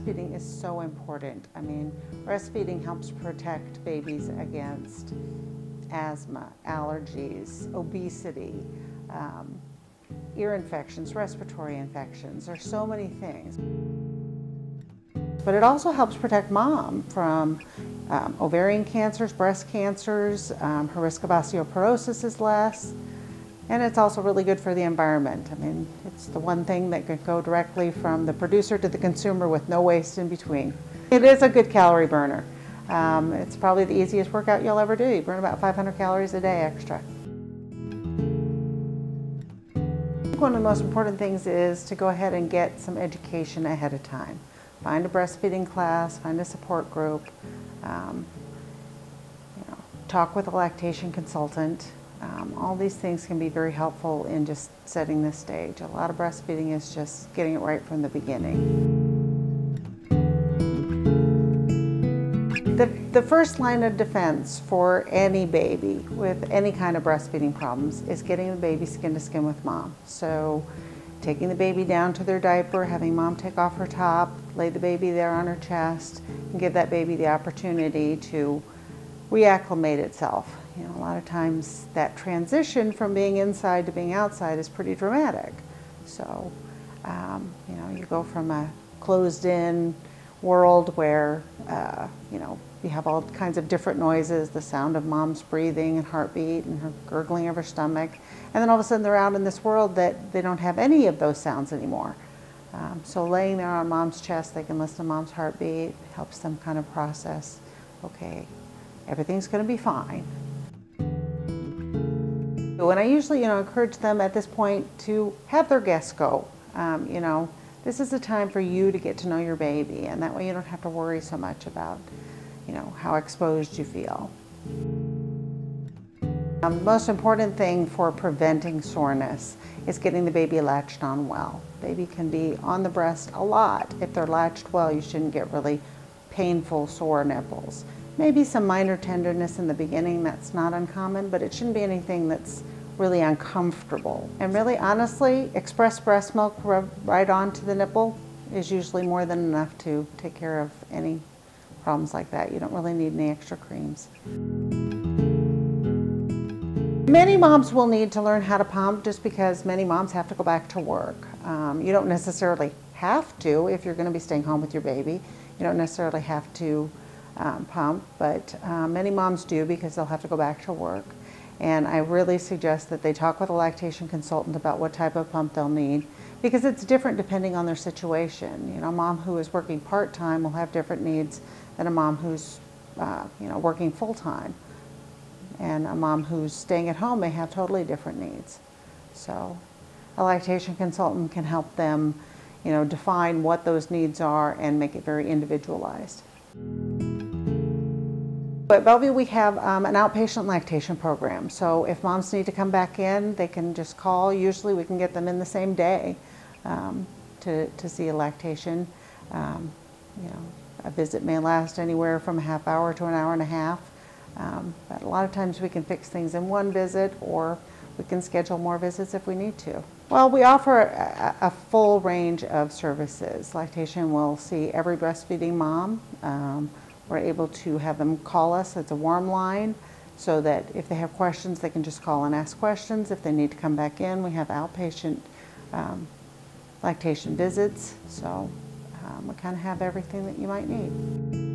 breastfeeding is so important. I mean, breastfeeding helps protect babies against asthma, allergies, obesity, ear infections, respiratory infections. There's so many things. But it also helps protect mom from ovarian cancers, breast cancers, her risk of osteoporosis is less, and it's also really good for the environment. I mean, it's the one thing that could go directly from the producer to the consumer with no waste in between. It is a good calorie burner. It's probably the easiest workout you'll ever do. You burn about 500 calories a day extra. One of the most important things is to go ahead and get some education ahead of time. Find a breastfeeding class, find a support group, talk with a lactation consultant. All these things can be very helpful in just setting the stage. A lot of breastfeeding is just getting it right from the beginning. The first line of defense for any baby with any kind of breastfeeding problems is getting the baby skin to skin with mom. So taking the baby down to their diaper, having mom take off her top, lay the baby there on her chest, and give that baby the opportunity to reacclimate itself. You know, a lot of times that transition from being inside to being outside is pretty dramatic. So, you go from a closed-in world where, you have all kinds of different noises, the sound of mom's breathing and heartbeat and her gurgling of her stomach, and then all of a sudden they're out in this world that they don't have any of those sounds anymore. So laying there on mom's chest, they can listen to mom's heartbeat, helps them kind of process, okay, everything's going to be fine. And I usually, encourage them at this point to have their guests go. This is a time for you to get to know your baby, and that way you don't have to worry so much about, how exposed you feel. The most important thing for preventing soreness is getting the baby latched on well. Baby can be on the breast a lot. If they're latched well, you shouldn't get really painful sore nipples. Maybe some minor tenderness in the beginning, that's not uncommon, but it shouldn't be anything that's really uncomfortable. And really, honestly, express breast milk rubbed right onto the nipple is usually more than enough to take care of any problems like that. You don't really need any extra creams. Many moms will need to learn how to pump just because many moms have to go back to work. You don't necessarily have to if you're going to be staying home with your baby. You don't necessarily have to pump, but many moms do because they'll have to go back to work. And I really suggest that they talk with a lactation consultant about what type of pump they'll need, because it's different depending on their situation. A mom who is working part-time will have different needs than a mom who's working full-time. And a mom who's staying at home may have totally different needs. So a lactation consultant can help them, define what those needs are and make it very individualized. At Bellevue, we have an outpatient lactation program. So if moms need to come back in, they can just call. Usually we can get them in the same day to see a lactation. A visit may last anywhere from a half hour to an hour and a half. But a lot of times we can fix things in one visit, or we can schedule more visits if we need to. Well, we offer a full range of services. Lactation will see every breastfeeding mom. We're able to have them call us. It's a warm line, so that if they have questions, they can just call and ask questions. If they need to come back in, we have outpatient lactation visits. So we kind of have everything that you might need.